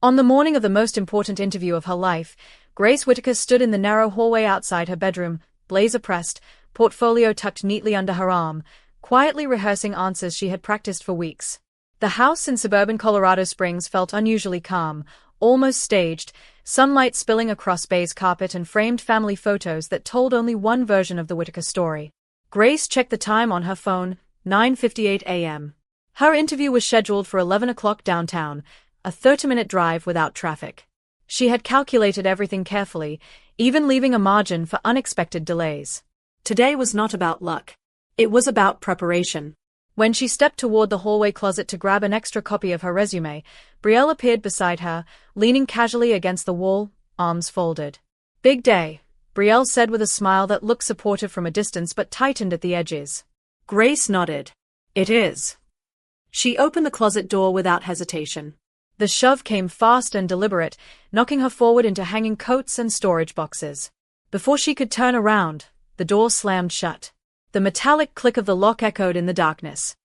On the morning of the most important interview of her life, Grace Whittaker stood in the narrow hallway outside her bedroom, blazer pressed, portfolio tucked neatly under her arm, quietly rehearsing answers she had practiced for weeks. The house in suburban Colorado Springs felt unusually calm, almost staged, sunlight spilling across beige carpet and framed family photos that told only one version of the Whittaker story. Grace checked the time on her phone, 9:58 a.m. Her interview was scheduled for 11 o'clock downtown, a 30-minute drive without traffic. She had calculated everything carefully, even leaving a margin for unexpected delays. Today was not about luck. It was about preparation. When she stepped toward the hallway closet to grab an extra copy of her resume, Brielle appeared beside her, leaning casually against the wall, arms folded. "Big day," Brielle said with a smile that looked supportive from a distance but tightened at the edges. Grace nodded. "It is." She opened the closet door without hesitation. The shove came fast and deliberate, knocking her forward into hanging coats and storage boxes. Before she could turn around, the door slammed shut. The metallic click of the lock echoed in the darkness.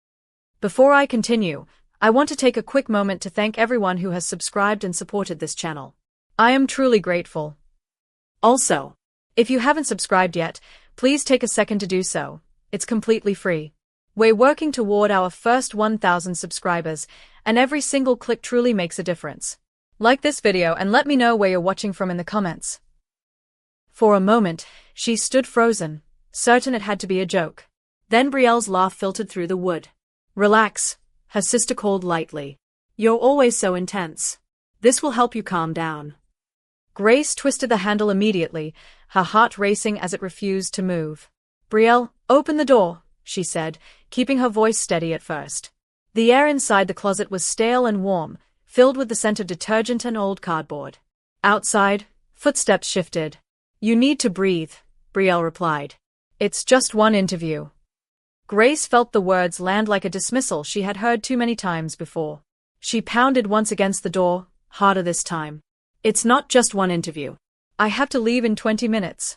Before I continue, I want to take a quick moment to thank everyone who has subscribed and supported this channel. I am truly grateful. Also, if you haven't subscribed yet, please take a second to do so. It's completely free. We're working toward our first 1,000 subscribers, and every single click truly makes a difference. Like this video and let me know where you're watching from in the comments. For a moment, she stood frozen, certain it had to be a joke. Then Brielle's laugh filtered through the wood. "Relax," her sister called lightly. "You're always so intense. This will help you calm down." Grace twisted the handle immediately, her heart racing as it refused to move. "Brielle, open the door," she said, keeping her voice steady at first. The air inside the closet was stale and warm, filled with the scent of detergent and old cardboard. Outside, footsteps shifted. "You need to breathe," Brielle replied. "It's just one interview." Grace felt the words land like a dismissal she had heard too many times before. She pounded once against the door, harder this time. "It's not just one interview. I have to leave in 20 minutes.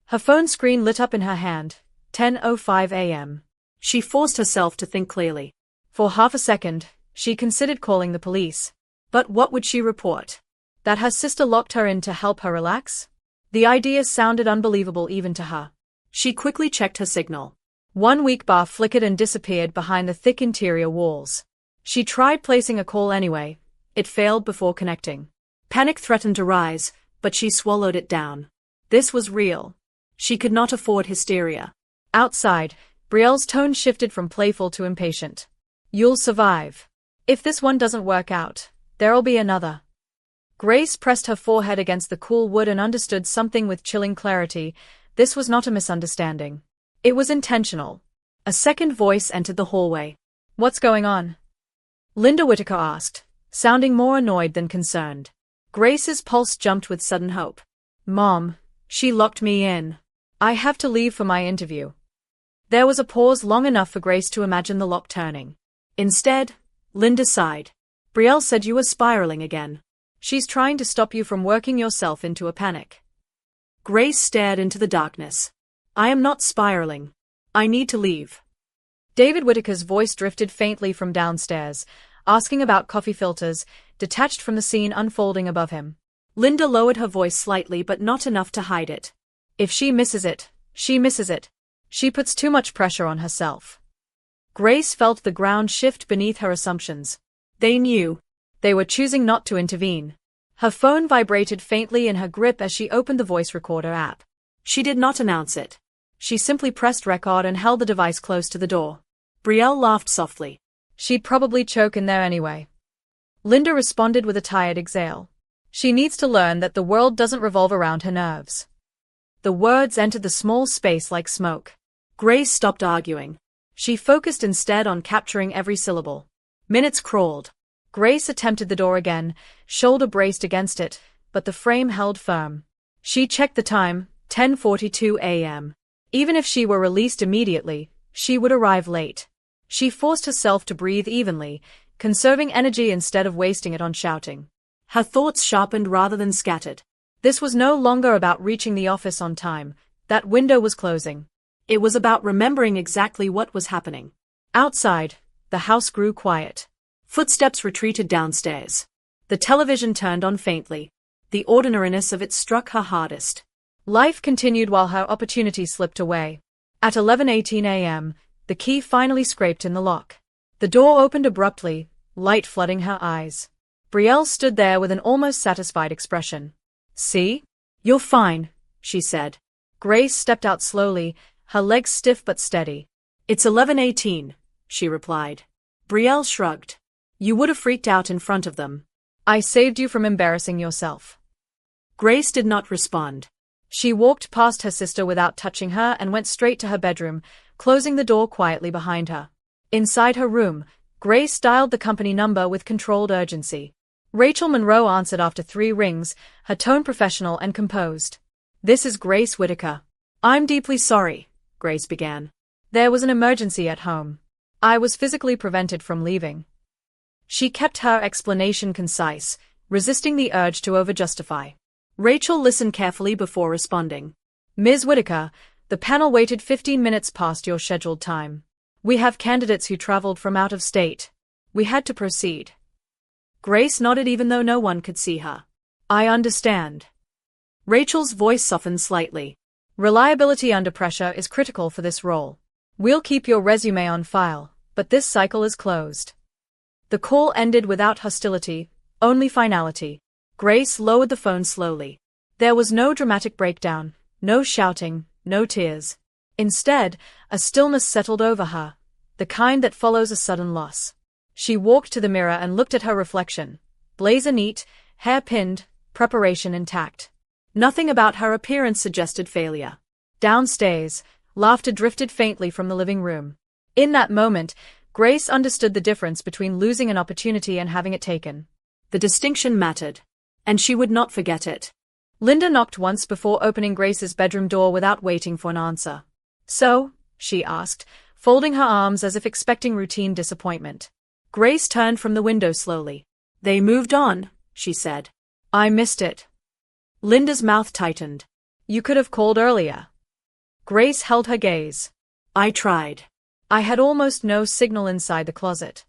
Her phone screen lit up in her hand, 10:05 a.m. She forced herself to think clearly. For half a second, she considered calling the police. But what would she report? That her sister locked her in to help her relax? The idea sounded unbelievable even to her. She quickly checked her signal. One weak bar flickered and disappeared behind the thick interior walls. She tried placing a call anyway. It failed before connecting. Panic threatened to rise, but she swallowed it down. This was real. She could not afford hysteria. Outside, Brielle's tone shifted from playful to impatient. "You'll survive. If this one doesn't work out, there'll be another." Grace pressed her forehead against the cool wood and understood something with chilling clarity. This was not a misunderstanding. It was intentional. A second voice entered the hallway. "What's going on?" Linda Whittaker asked, sounding more annoyed than concerned. Grace's pulse jumped with sudden hope. "Mom, she locked me in. I have to leave for my interview." There was a pause long enough for Grace to imagine the lock turning. Instead, Linda sighed. "Brielle said you were spiraling again. She's trying to stop you from working yourself into a panic." Grace stared into the darkness. "I am not spiraling. I need to leave." David Whittaker's voice drifted faintly from downstairs, asking about coffee filters, detached from the scene unfolding above him. Linda lowered her voice slightly but not enough to hide it. "If she misses it, she misses it. She puts too much pressure on herself." Grace felt the ground shift beneath her assumptions. They knew. They were choosing not to intervene. Her phone vibrated faintly in her grip as she opened the voice recorder app. She did not announce it. She simply pressed record and held the device close to the door. Brielle laughed softly. "She'd probably choke in there anyway." Linda responded with a tired exhale. "She needs to learn that the world doesn't revolve around her nerves." The words entered the small space like smoke. Grace stopped arguing. She focused instead on capturing every syllable. Minutes crawled. Grace attempted the door again, shoulder braced against it, but the frame held firm. She checked the time, 10:42 a.m. Even if she were released immediately, she would arrive late. She forced herself to breathe evenly, conserving energy instead of wasting it on shouting. Her thoughts sharpened rather than scattered. This was no longer about reaching the office on time. That window was closing. It was about remembering exactly what was happening. Outside, the house grew quiet. Footsteps retreated downstairs. The television turned on faintly. The ordinariness of it struck her hardest. Life continued while her opportunity slipped away. At 11:18 a.m., the key finally scraped in the lock. The door opened abruptly, light flooding her eyes. Brielle stood there with an almost satisfied expression. "See? You're fine," she said. Grace stepped out slowly, her legs stiff but steady. "It's 11:18, she replied. Brielle shrugged. "You would have freaked out in front of them." "I saved you from embarrassing yourself." Grace did not respond. She walked past her sister without touching her and went straight to her bedroom, closing the door quietly behind her. Inside her room, Grace dialed the company number with controlled urgency. Rachel Monroe answered after 3 rings, her tone professional and composed. "This is Grace Whittaker." "I'm deeply sorry," Grace began. "There was an emergency at home. I was physically prevented from leaving." She kept her explanation concise, resisting the urge to overjustify. Rachel listened carefully before responding. "Ms. Whittaker, the panel waited 15 minutes past your scheduled time. We have candidates who traveled from out of state. We had to proceed." Grace nodded even though no one could see her. "I understand." Rachel's voice softened slightly. "Reliability under pressure is critical for this role. We'll keep your resume on file, but this cycle is closed." The call ended without hostility, only finality. Grace lowered the phone slowly. There was no dramatic breakdown, no shouting, no tears. Instead, a stillness settled over her, the kind that follows a sudden loss. She walked to the mirror and looked at her reflection. Blazer neat, hair pinned, preparation intact. Nothing about her appearance suggested failure. Downstairs, laughter drifted faintly from the living room. In that moment, Grace understood the difference between losing an opportunity and having it taken. The distinction mattered, and she would not forget it. Linda knocked once before opening Grace's bedroom door without waiting for an answer. "So?" she asked, folding her arms as if expecting routine disappointment. Grace turned from the window slowly. "They moved on," she said. "I missed it." Linda's mouth tightened. "You could have called earlier." Grace held her gaze. "I tried. I had almost no signal inside the closet."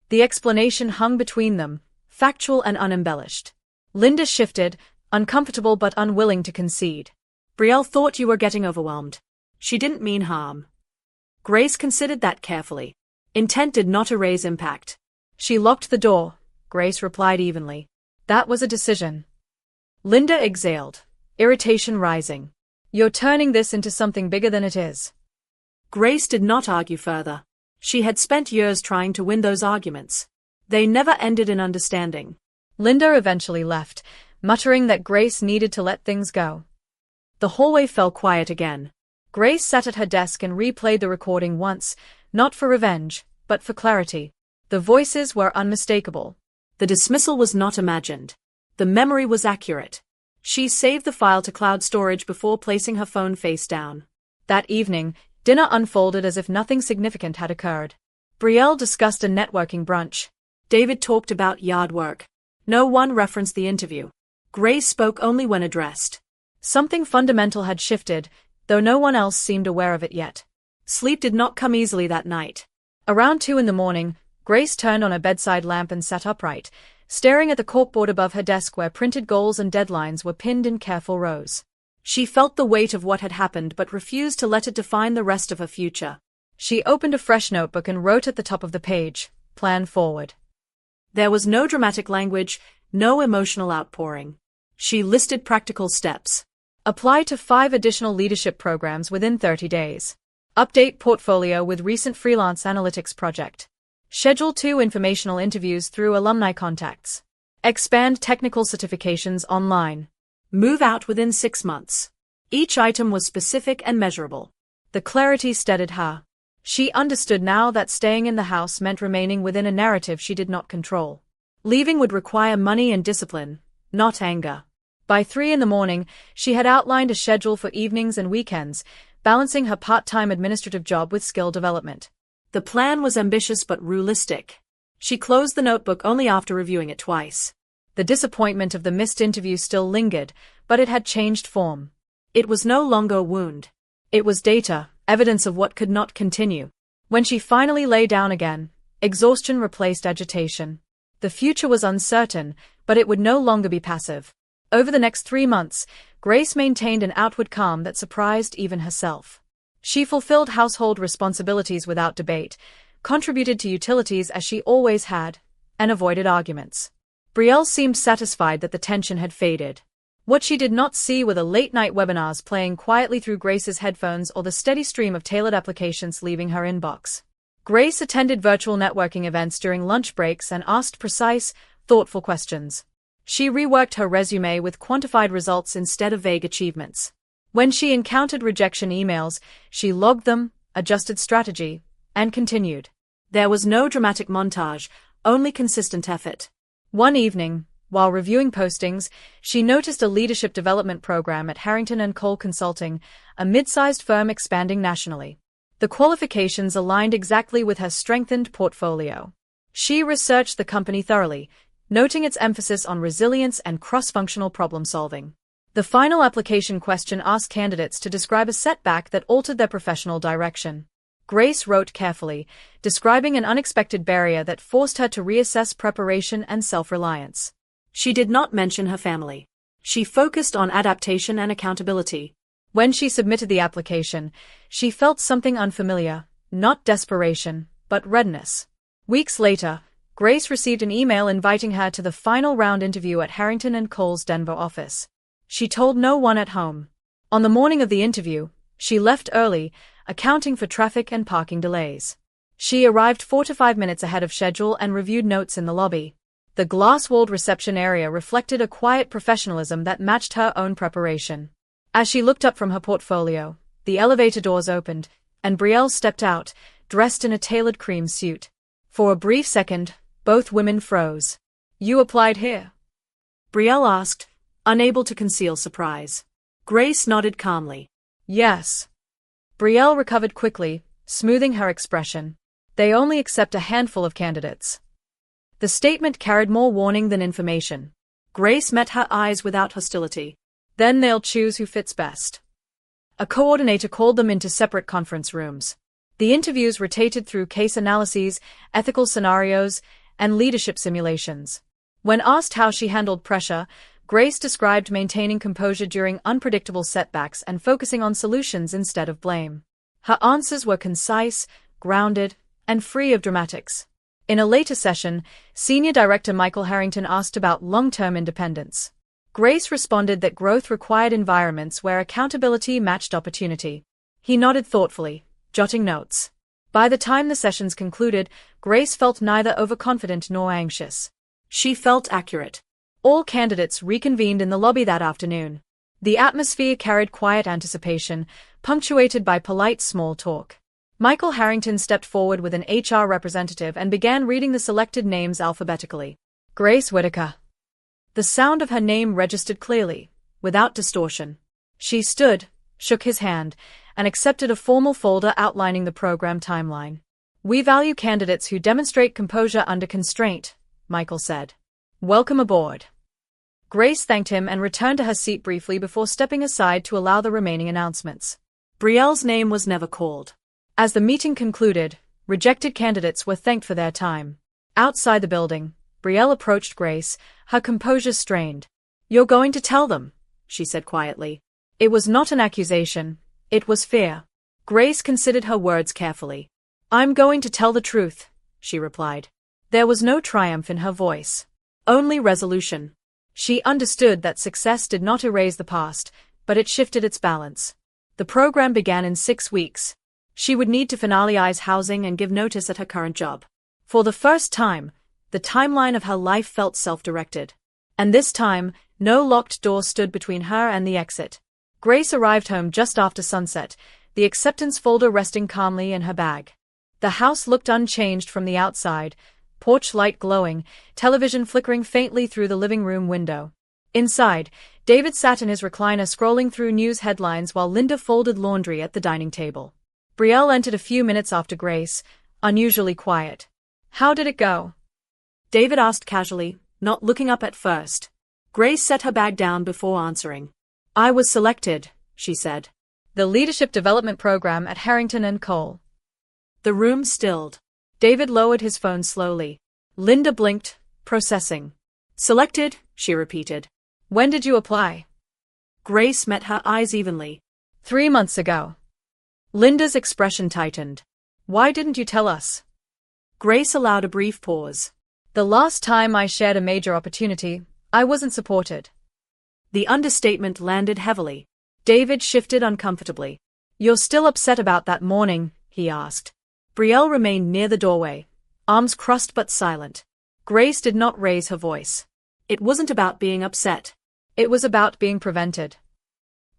The explanation hung between them, factual and unembellished. Linda shifted, uncomfortable but unwilling to concede. "Brielle thought you were getting overwhelmed. She didn't mean harm." Grace considered that carefully. Intent did not erase impact. "She locked the door," Grace replied evenly. "That was a decision." Linda exhaled, irritation rising. "You're turning this into something bigger than it is." Grace did not argue further. She had spent years trying to win those arguments. They never ended in understanding. Linda eventually left, muttering that Grace needed to let things go. The hallway fell quiet again. Grace sat at her desk and replayed the recording once, not for revenge, but for clarity. The voices were unmistakable. The dismissal was not imagined. The memory was accurate. She saved the file to cloud storage before placing her phone face down. That evening, dinner unfolded as if nothing significant had occurred. Brielle discussed a networking brunch. David talked about yard work. No one referenced the interview. Grace spoke only when addressed. Something fundamental had shifted, though no one else seemed aware of it yet. Sleep did not come easily that night. Around 2 a.m, Grace turned on a bedside lamp and sat upright, staring at the corkboard above her desk where printed goals and deadlines were pinned in careful rows. She felt the weight of what had happened but refused to let it define the rest of her future. She opened a fresh notebook and wrote at the top of the page, "Plan forward." There was no dramatic language, no emotional outpouring. She listed practical steps. Apply to 5 additional leadership programs within 30 days. Update portfolio with recent freelance analytics project. Schedule 2 informational interviews through alumni contacts. Expand technical certifications online. Move out within 6 months. Each item was specific and measurable. The clarity steadied her. She understood now that staying in the house meant remaining within a narrative she did not control. Leaving would require money and discipline, not anger. By 3 a.m, she had outlined a schedule for evenings and weekends, balancing her part-time administrative job with skill development. The plan was ambitious but realistic. She closed the notebook only after reviewing it twice. The disappointment of the missed interview still lingered, but it had changed form. It was no longer a wound. It was data, evidence of what could not continue. When she finally lay down again, exhaustion replaced agitation. The future was uncertain, but it would no longer be passive. Over the next 3 months, Grace maintained an outward calm that surprised even herself. She fulfilled household responsibilities without debate, contributed to utilities as she always had, and avoided arguments. Brielle seemed satisfied that the tension had faded. What she did not see were the late-night webinars playing quietly through Grace's headphones or the steady stream of tailored applications leaving her inbox. Grace attended virtual networking events during lunch breaks and asked precise, thoughtful questions. She reworked her resume with quantified results instead of vague achievements. When she encountered rejection emails, she logged them, adjusted strategy, and continued. There was no dramatic montage, only consistent effort. One evening, while reviewing postings, she noticed a leadership development program at Harrington & Cole Consulting, a mid-sized firm expanding nationally. The qualifications aligned exactly with her strengthened portfolio. She researched the company thoroughly, noting its emphasis on resilience and cross-functional problem-solving. The final application question asked candidates to describe a setback that altered their professional direction. Grace wrote carefully, describing an unexpected barrier that forced her to reassess preparation and self-reliance. She did not mention her family. She focused on adaptation and accountability. When she submitted the application, she felt something unfamiliar, not desperation, but readiness. Weeks later, Grace received an email inviting her to the final round interview at Harrington & Cole's Denver office. She told no one at home. On the morning of the interview, she left early, accounting for traffic and parking delays. She arrived 4 to 5 minutes ahead of schedule and reviewed notes in the lobby. The glass-walled reception area reflected a quiet professionalism that matched her own preparation. As she looked up from her portfolio, the elevator doors opened, and Brielle stepped out, dressed in a tailored cream suit. For a brief second, both women froze. "You applied here?" Brielle asked, unable to conceal surprise. Grace nodded calmly. "Yes." Brielle recovered quickly, smoothing her expression. "They only accept a handful of candidates." The statement carried more warning than information. Grace met her eyes without hostility. "Then they'll choose who fits best." A coordinator called them into separate conference rooms. The interviews rotated through case analyses, ethical scenarios, and leadership simulations. When asked how she handled pressure, Grace described maintaining composure during unpredictable setbacks and focusing on solutions instead of blame. Her answers were concise, grounded, and free of dramatics. In a later session, Senior Director Michael Harrington asked about long-term independence. Grace responded that growth required environments where accountability matched opportunity. He nodded thoughtfully, jotting notes. By the time the sessions concluded, Grace felt neither overconfident nor anxious. She felt accurate. All candidates reconvened in the lobby that afternoon. The atmosphere carried quiet anticipation, punctuated by polite small talk. Michael Harrington stepped forward with an HR representative and began reading the selected names alphabetically. Grace Whitaker. The sound of her name registered clearly, without distortion. She stood, shook his hand, and accepted a formal folder outlining the program timeline. "We value candidates who demonstrate composure under constraint," Michael said. "Welcome aboard." Grace thanked him and returned to her seat briefly before stepping aside to allow the remaining announcements. Brielle's name was never called. As the meeting concluded, rejected candidates were thanked for their time. Outside the building, Brielle approached Grace, her composure strained. "You're going to tell them," she said quietly. It was not an accusation, it was fear. Grace considered her words carefully. "I'm going to tell the truth," she replied. There was no triumph in her voice. Only resolution. She understood that success did not erase the past, but it shifted its balance. The program began in 6 weeks. She would need to finalize housing and give notice at her current job. For the first time, the timeline of her life felt self-directed. And this time, no locked door stood between her and the exit. Grace arrived home just after sunset, the acceptance folder resting calmly in her bag. The house looked unchanged from the outside, porch light glowing, television flickering faintly through the living room window. Inside, David sat in his recliner scrolling through news headlines while Linda folded laundry at the dining table. Brielle entered a few minutes after Grace, unusually quiet. "How did it go?" David asked casually, not looking up at first. Grace set her bag down before answering. "I was selected," she said. "The leadership development program at Harrington & Cole." The room stilled. David lowered his phone slowly. Linda blinked, processing. Selected, she repeated. When did you apply? Grace met her eyes evenly. 3 months ago. Linda's expression tightened. Why didn't you tell us? Grace allowed a brief pause. The last time I shared a major opportunity, I wasn't supported. The understatement landed heavily. David shifted uncomfortably. You're still upset about that morning? He asked. Brielle remained near the doorway, arms crossed but silent. Grace did not raise her voice. It wasn't about being upset. It was about being prevented.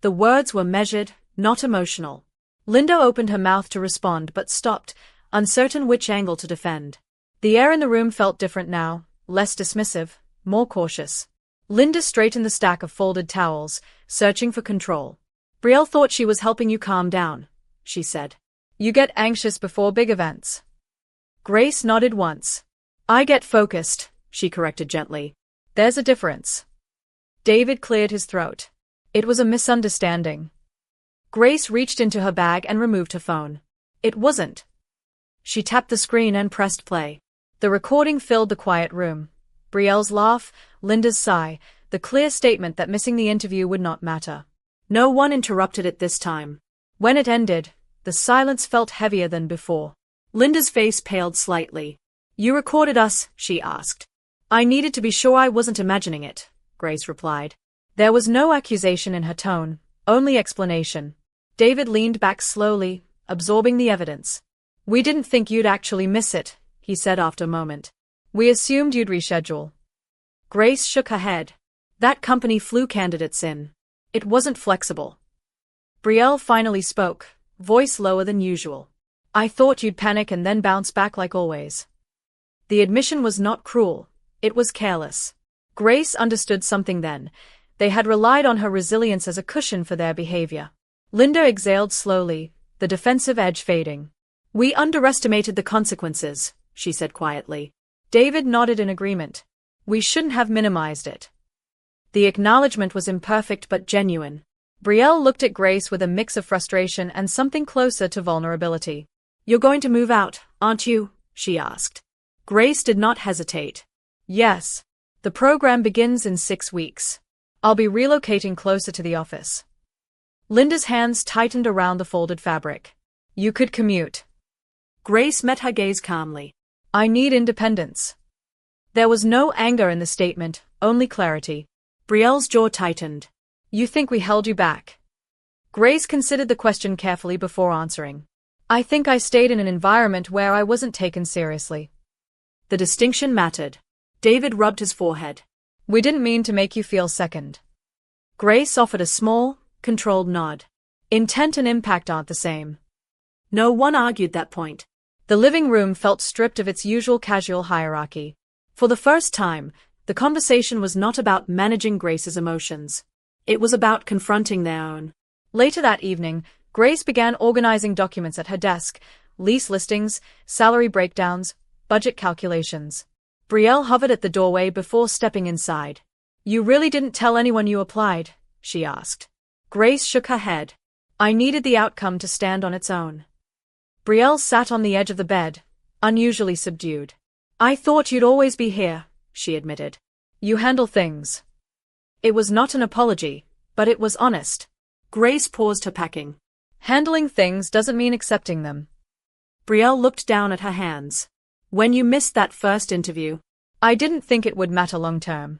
The words were measured, not emotional. Linda opened her mouth to respond but stopped, uncertain which angle to defend. The air in the room felt different now, less dismissive, more cautious. Linda straightened the stack of folded towels, searching for control. Brielle thought she was helping you calm down, she said. You get anxious before big events. Grace nodded once. I get focused, she corrected gently. There's a difference. David cleared his throat. It was a misunderstanding. Grace reached into her bag and removed her phone. It wasn't. She tapped the screen and pressed play. The recording filled the quiet room. Brielle's laugh, Linda's sigh, the clear statement that missing the interview would not matter. No one interrupted it this time. When it ended, the silence felt heavier than before. Linda's face paled slightly. You recorded us? She asked. I needed to be sure I wasn't imagining it, Grace replied. There was no accusation in her tone, only explanation. David leaned back slowly, absorbing the evidence. We didn't think you'd actually miss it, he said after a moment. We assumed you'd reschedule. Grace shook her head. That company flew candidates in. It wasn't flexible. Brielle finally spoke, voice lower than usual. I thought you'd panic and then bounce back like always. The admission was not cruel. It was careless. Grace understood something then. They had relied on her resilience as a cushion for their behavior. Linda exhaled slowly, the defensive edge fading. We underestimated the consequences, she said quietly. David nodded in agreement. We shouldn't have minimized it. The acknowledgement was imperfect but genuine. Brielle looked at Grace with a mix of frustration and something closer to vulnerability. You're going to move out, aren't you? She asked. Grace did not hesitate. Yes. The program begins in 6 weeks. I'll be relocating closer to the office. Linda's hands tightened around the folded fabric. You could commute. Grace met her gaze calmly. I need independence. There was no anger in the statement, only clarity. Brielle's jaw tightened. You think we held you back? Grace considered the question carefully before answering. I think I stayed in an environment where I wasn't taken seriously. The distinction mattered. David rubbed his forehead. We didn't mean to make you feel second. Grace offered a small, controlled nod. Intent and impact aren't the same. No one argued that point. The living room felt stripped of its usual casual hierarchy. For the first time, the conversation was not about managing Grace's emotions. It was about confronting their own. Later that evening, Grace began organizing documents at her desk, lease listings, salary breakdowns, budget calculations. Brielle hovered at the doorway before stepping inside. You really didn't tell anyone you applied? She asked. Grace shook her head. I needed the outcome to stand on its own. Brielle sat on the edge of the bed, unusually subdued. I thought you'd always be here, she admitted. You handle things. It was not an apology, but it was honest. Grace paused her packing. Handling things doesn't mean accepting them. Brielle looked down at her hands. When you missed that first interview, I didn't think it would matter long term.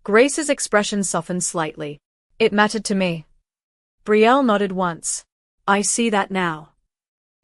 Grace's expression softened slightly. It mattered to me. Brielle nodded once. I see that now.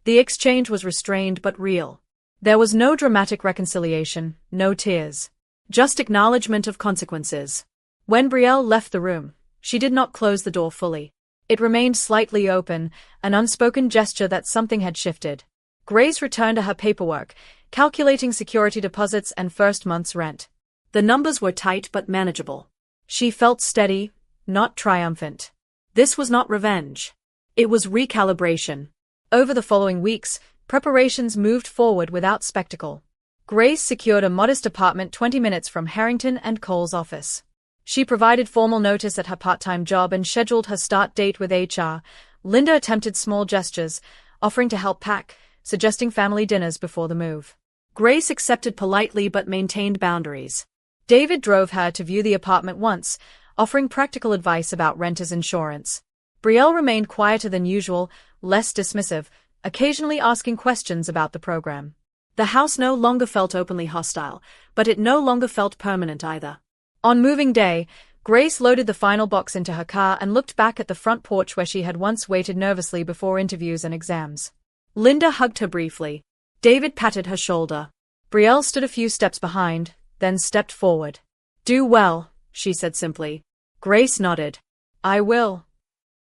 The exchange was restrained but real. There was no dramatic reconciliation, no tears. Just acknowledgement of consequences. When Brielle left the room, she did not close the door fully. It remained slightly open, an unspoken gesture that something had shifted. Grace returned to her paperwork, calculating security deposits and first month's rent. The numbers were tight but manageable. She felt steady, not triumphant. This was not revenge. It was recalibration. Over the following weeks, preparations moved forward without spectacle. Grace secured a modest apartment 20 minutes from Harrington and Cole's office. She provided formal notice at her part-time job and scheduled her start date with HR. Linda attempted small gestures, offering to help pack, suggesting family dinners before the move. Grace accepted politely but maintained boundaries. David drove her to view the apartment once, offering practical advice about renters' insurance. Brielle remained quieter than usual, less dismissive, occasionally asking questions about the program. The house no longer felt openly hostile, but it no longer felt permanent either. On moving day, Grace loaded the final box into her car and looked back at the front porch where she had once waited nervously before interviews and exams. Linda hugged her briefly. David patted her shoulder. Brielle stood a few steps behind, then stepped forward. "Do well," she said simply. Grace nodded. "I will."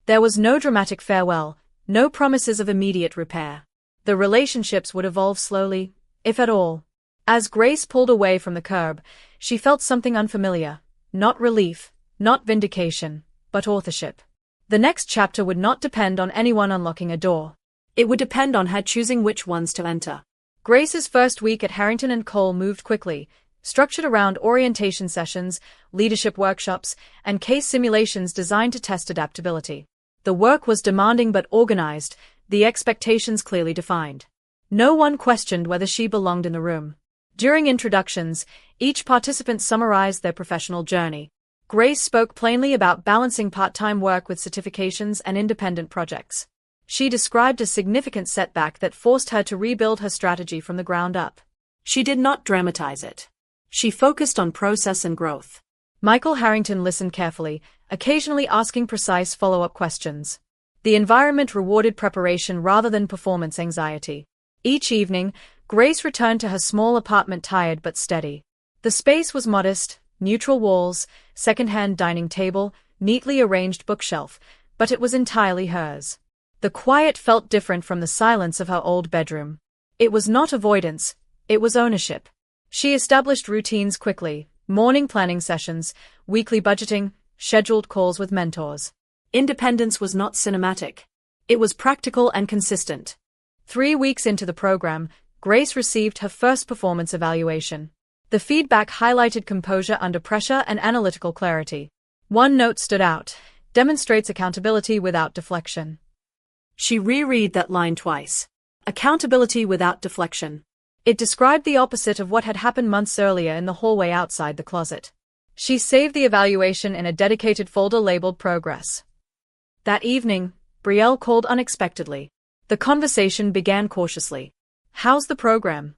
There was no dramatic farewell, no promises of immediate repair. The relationships would evolve slowly, if at all. As Grace pulled away from the curb, she felt something unfamiliar. Not relief, not vindication, but authorship. The next chapter would not depend on anyone unlocking a door. It would depend on her choosing which ones to enter. Grace's first week at Harrington and Cole moved quickly, structured around orientation sessions, leadership workshops, and case simulations designed to test adaptability. The work was demanding but organized, the expectations clearly defined. No one questioned whether she belonged in the room. During introductions, each participant summarized their professional journey. Grace spoke plainly about balancing part-time work with certifications and independent projects. She described a significant setback that forced her to rebuild her strategy from the ground up. She did not dramatize it. She focused on process and growth. Michael Harrington listened carefully, occasionally asking precise follow-up questions. The environment rewarded preparation rather than performance anxiety. Each evening, Grace returned to her small apartment tired but steady. The space was modest, neutral walls, second-hand dining table, neatly arranged bookshelf, but it was entirely hers. The quiet felt different from the silence of her old bedroom. It was not avoidance, it was ownership. She established routines quickly, morning planning sessions, weekly budgeting, scheduled calls with mentors. Independence was not cinematic. It was practical and consistent. 3 weeks into the program, Grace received her first performance evaluation. The feedback highlighted composure under pressure and analytical clarity. One note stood out: demonstrates accountability without deflection. She reread that line twice. Accountability without deflection. It described the opposite of what had happened months earlier in the hallway outside the closet. She saved the evaluation in a dedicated folder labeled Progress. That evening, Brielle called unexpectedly. The conversation began cautiously. "How's the program?"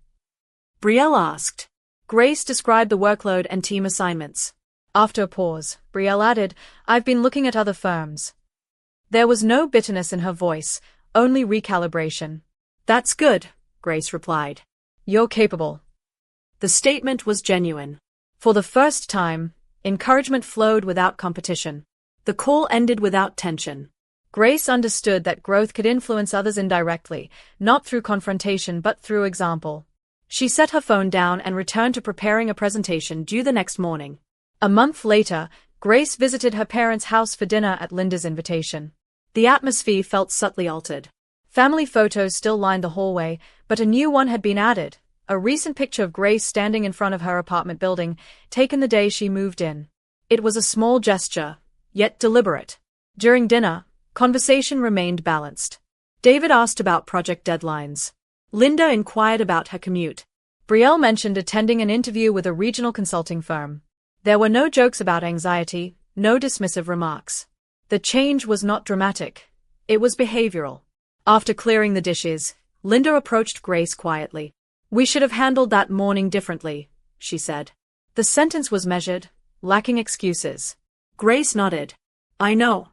Brielle asked. Grace described the workload and team assignments. After a pause, Brielle added, "I've been looking at other firms." There was no bitterness in her voice, only recalibration. "That's good," Grace replied. "You're capable." The statement was genuine. For the first time, encouragement flowed without competition. The call ended without tension. Grace understood that growth could influence others indirectly, not through confrontation but through example. She set her phone down and returned to preparing a presentation due the next morning. A month later, Grace visited her parents' house for dinner at Linda's invitation. The atmosphere felt subtly altered. Family photos still lined the hallway, but a new one had been added, a recent picture of Grace standing in front of her apartment building, taken the day she moved in. It was a small gesture, yet deliberate. During dinner, conversation remained balanced. David asked about project deadlines. Linda inquired about her commute. Brielle mentioned attending an interview with a regional consulting firm. There were no jokes about anxiety, no dismissive remarks. The change was not dramatic. It was behavioral. After clearing the dishes, Linda approached Grace quietly. "We should have handled that morning differently," she said. The sentence was measured, lacking excuses. Grace nodded. "I know."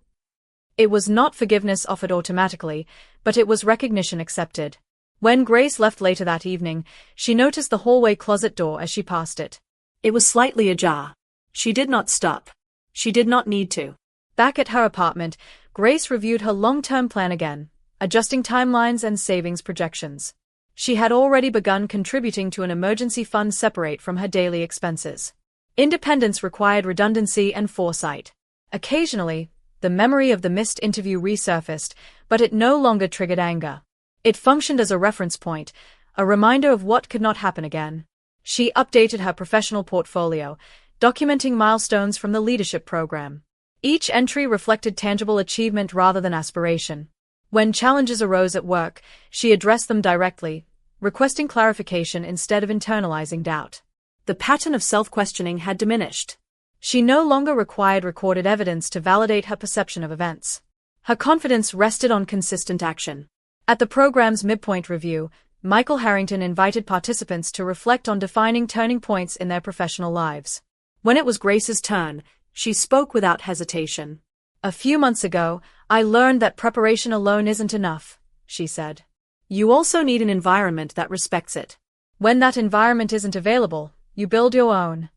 It was not forgiveness offered automatically, but it was recognition accepted. When Grace left later that evening, she noticed the hallway closet door as she passed it. It was slightly ajar. She did not stop. She did not need to. Back at her apartment, Grace reviewed her long-term plan again, adjusting timelines and savings projections. She had already begun contributing to an emergency fund separate from her daily expenses. Independence required redundancy and foresight. Occasionally, the memory of the missed interview resurfaced, but it no longer triggered anger. It functioned as a reference point, a reminder of what could not happen again. She updated her professional portfolio, documenting milestones from the leadership program. Each entry reflected tangible achievement rather than aspiration. When challenges arose at work, she addressed them directly, requesting clarification instead of internalizing doubt. The pattern of self-questioning had diminished. She no longer required recorded evidence to validate her perception of events. Her confidence rested on consistent action. At the program's midpoint review, Michael Harrington invited participants to reflect on defining turning points in their professional lives. When it was Grace's turn, she spoke without hesitation. "A few months ago, I learned that preparation alone isn't enough," she said. "You also need an environment that respects it. When that environment isn't available, you build your own."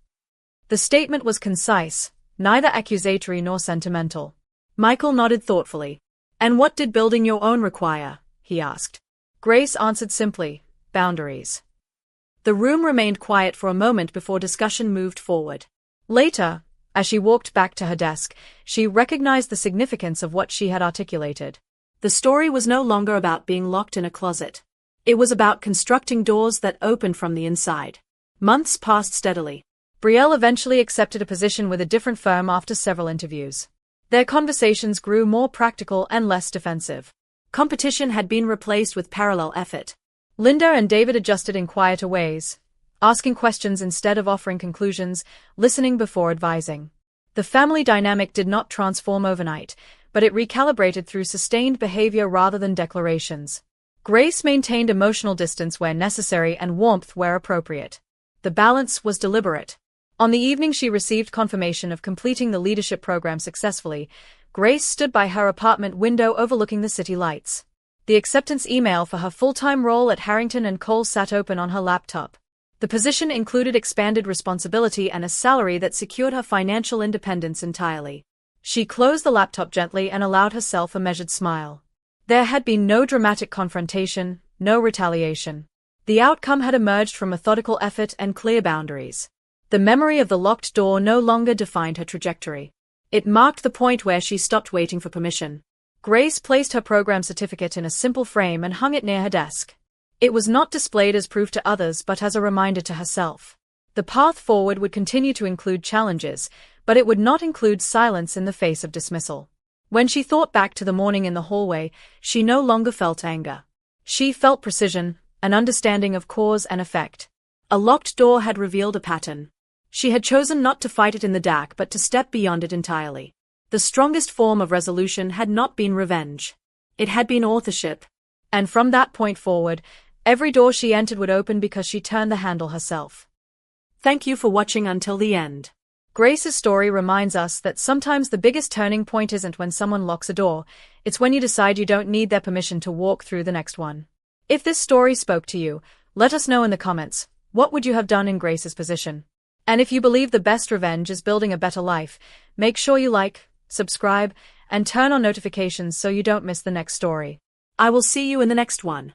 The statement was concise, neither accusatory nor sentimental. Michael nodded thoughtfully. "And what did building your own require?" he asked. Grace answered simply, "Boundaries." The room remained quiet for a moment before discussion moved forward. Later, as she walked back to her desk, she recognized the significance of what she had articulated. The story was no longer about being locked in a closet. It was about constructing doors that opened from the inside. Months passed steadily. Brielle eventually accepted a position with a different firm after several interviews. Their conversations grew more practical and less defensive. Competition had been replaced with parallel effort. Linda and David adjusted in quieter ways, asking questions instead of offering conclusions, listening before advising. The family dynamic did not transform overnight, but it recalibrated through sustained behavior rather than declarations. Grace maintained emotional distance where necessary and warmth where appropriate. The balance was deliberate. On the evening she received confirmation of completing the leadership program successfully, Grace stood by her apartment window overlooking the city lights. The acceptance email for her full-time role at Harrington & Cole sat open on her laptop. The position included expanded responsibility and a salary that secured her financial independence entirely. She closed the laptop gently and allowed herself a measured smile. There had been no dramatic confrontation, no retaliation. The outcome had emerged from methodical effort and clear boundaries. The memory of the locked door no longer defined her trajectory. It marked the point where she stopped waiting for permission. Grace placed her program certificate in a simple frame and hung it near her desk. It was not displayed as proof to others but as a reminder to herself. The path forward would continue to include challenges, but it would not include silence in the face of dismissal. When she thought back to the morning in the hallway, she no longer felt anger. She felt precision, an understanding of cause and effect. A locked door had revealed a pattern. She had chosen not to fight it in the dark but to step beyond it entirely. The strongest form of resolution had not been revenge. It had been authorship. And from that point forward, every door she entered would open because she turned the handle herself. Thank you for watching until the end. Grace's story reminds us that sometimes the biggest turning point isn't when someone locks a door, it's when you decide you don't need their permission to walk through the next one. If this story spoke to you, let us know in the comments, what would you have done in Grace's position? And if you believe the best revenge is building a better life, make sure you like, subscribe, and turn on notifications so you don't miss the next story. I will see you in the next one.